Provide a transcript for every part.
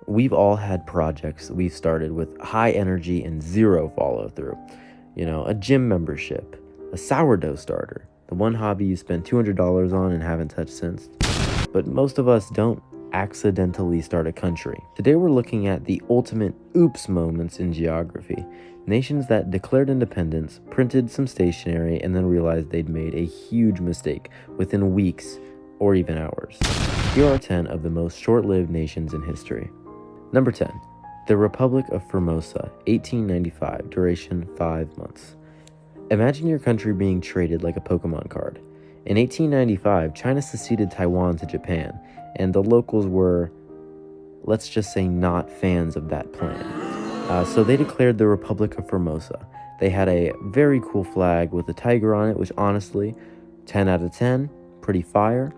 We've all had projects that we've started with high energy and zero follow through. A gym membership, a sourdough starter, the one hobby you spent $200 on and haven't touched since. But most of us don't accidentally start a country. Today we're looking at the ultimate oops moments in geography. Nations that declared independence, printed some stationery, and then realized they'd made a huge mistake within weeks or even hours. Here are 10 of the most short-lived nations in history. Number 10. The Republic of Formosa, 1895, duration 5 months. Imagine your country being traded like a Pokemon card. In 1895, China seceded Taiwan to Japan, and the locals were, let's just say, not fans of that plan. So they declared the Republic of Formosa. They had a very cool flag with a tiger on it, which honestly, 10 out of 10, pretty fire.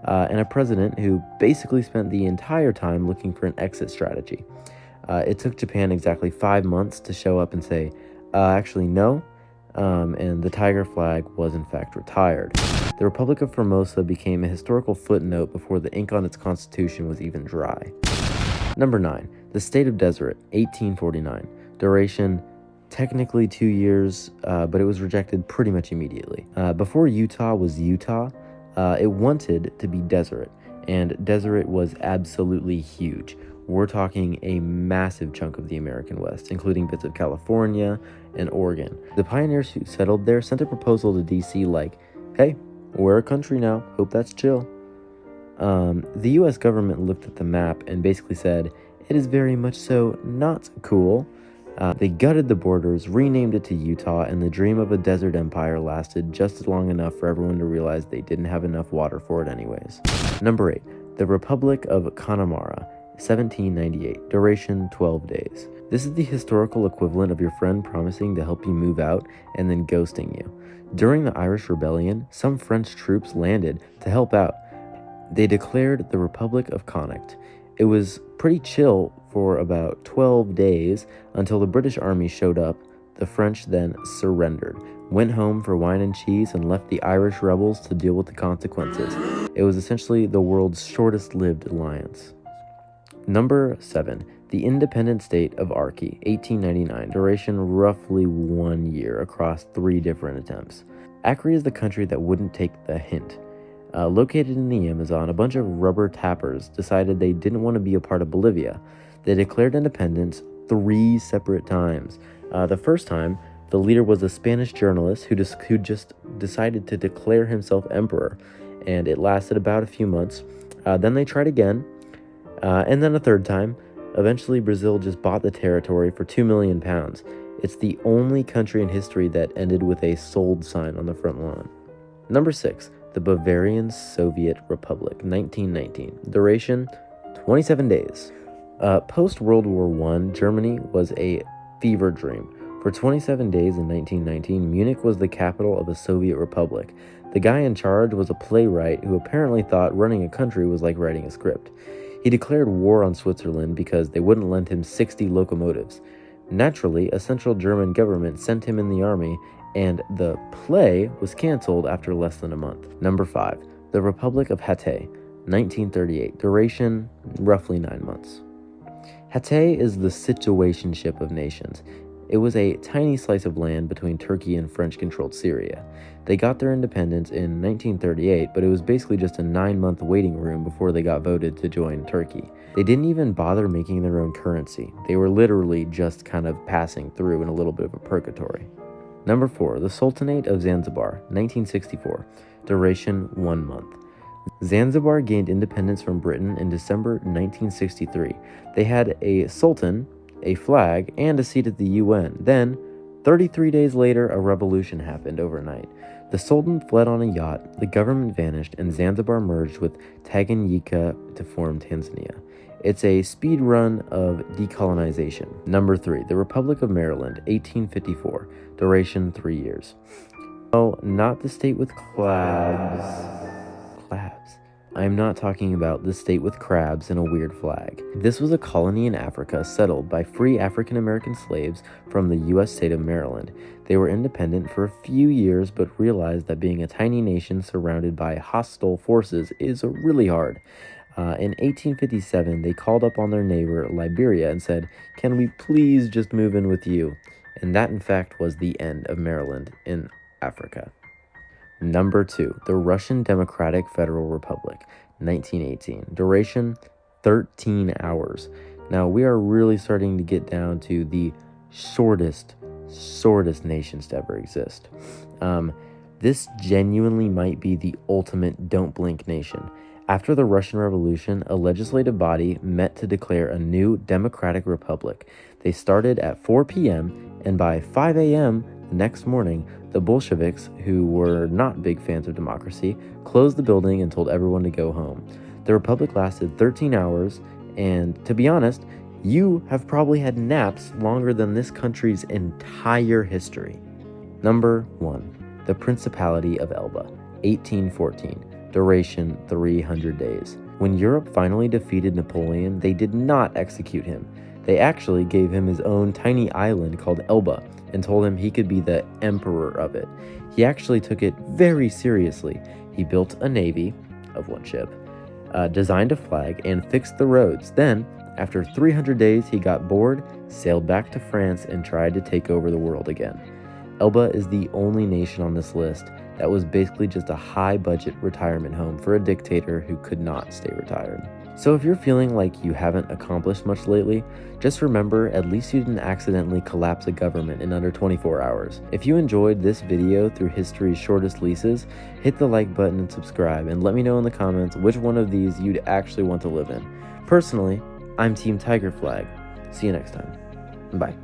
And a president who basically spent the entire time looking for an exit strategy. It took Japan exactly 5 months to show up and say, actually no, and the tiger flag was in fact retired. The Republic of Formosa became a historical footnote before the ink on its constitution was even dry. Number 9. The State of Deseret, 1849. Duration, technically 2 years, but it was rejected pretty much immediately. Before Utah was Utah, it wanted to be Deseret, and Deseret was absolutely huge. We're talking a massive chunk of the American West, including bits of California and Oregon. The pioneers who settled there sent a proposal to DC like, hey, we're a country now, hope that's chill. The US government looked at the map and basically said, it is very much so not cool. They gutted the borders, renamed it to Utah, and the dream of a desert empire lasted just long enough for everyone to realize they didn't have enough water for it anyways. Number 8. The Republic of Connaught, 1798. Duration 12 days. This is the historical equivalent of your friend promising to help you move out and then ghosting you. During the Irish Rebellion, some French troops landed to help out. They declared the Republic of Connaught. It was pretty chill for about 12 days until the British army showed up. The French then surrendered, went home for wine and cheese, and left the Irish rebels to deal with the consequences. It was essentially the world's shortest-lived alliance. Number 7. The Independent State of Acre, 1899. Duration roughly 1 year across 3 different attempts. Acre is the country that wouldn't take the hint. Located in the Amazon, a bunch of rubber tappers decided they didn't want to be a part of Bolivia. They declared independence 3 separate times. The first time, the leader was a Spanish journalist who just decided to declare himself emperor, and it lasted about a few months. Then they tried again, and then a third time. Eventually, Brazil just bought the territory for £2 million. It's the only country in history that ended with a sold sign on the front lawn. Number 6. The Bavarian Soviet Republic, 1919. Duration, 27 days. Post-World War I, Germany was a fever dream. For 27 days in 1919, Munich was the capital of a Soviet republic. The guy in charge was a playwright who apparently thought running a country was like writing a script. He declared war on Switzerland because they wouldn't lend him 60 locomotives. Naturally, a central German government sent him in the army, and the play was canceled after less than a month. Number 5. The Republic of Hatay, 1938. Duration, roughly 9 months. Hatay is the situationship of nations. It was a tiny slice of land between Turkey and French-controlled Syria. They got their independence in 1938, but it was basically just a 9-month waiting room before they got voted to join Turkey. They didn't even bother making their own currency. They were literally just kind of passing through in a little bit of a purgatory. Number 4. The Sultanate of Zanzibar, 1964. Duration 1 month. Zanzibar gained independence from Britain in December 1963. They had a sultan, a flag, and a seat at the UN. Then, 33 days later, a revolution happened overnight. The sultan fled on a yacht, the government vanished, and Zanzibar merged with Tanganyika to form Tanzania. It's a speed run of decolonization. Number 3. The Republic of Maryland, 1854. Duration 3 years. Oh, not the state with crabs. I'm not talking about the state with crabs and a weird flag. This was a colony in Africa settled by free African American slaves from the U.S. state of Maryland. They were independent for a few years, but realized that being a tiny nation surrounded by hostile forces is really hard. In 1857, they called up on their neighbor Liberia and said, "Can we please just move in with you?" And that, in fact, was the end of Maryland in Africa. Number 2, the Russian Democratic Federal Republic, 1918. Duration, 13 hours. Now, we are really starting to get down to the shortest nations to ever exist. This genuinely might be the ultimate don't blink nation. After the Russian Revolution, a legislative body met to declare a new democratic republic. They started at 4 p.m., and by 5 a.m. the next morning, the Bolsheviks, who were not big fans of democracy, closed the building and told everyone to go home. The republic lasted 13 hours, and to be honest, you have probably had naps longer than this country's entire history. Number 1. The Principality of Elba, 1814. Duration, 300 days. When Europe finally defeated Napoleon, they did not execute him. They actually gave him his own tiny island called Elba and told him he could be the emperor of it. He actually took it very seriously. He built a navy of one ship, designed a flag, and fixed the roads. Then, after 300 days, he got bored, sailed back to France, and tried to take over the world again. Elba is the only nation on this list that was basically just a high-budget retirement home for a dictator who could not stay retired. So if you're feeling like you haven't accomplished much lately, just remember at least you didn't accidentally collapse a government in under 24 hours. If you enjoyed this video through history's shortest leases, hit the like button and subscribe, and let me know in the comments which one of these you'd actually want to live in. Personally, I'm Team Tiger Flag. See you next time. Bye.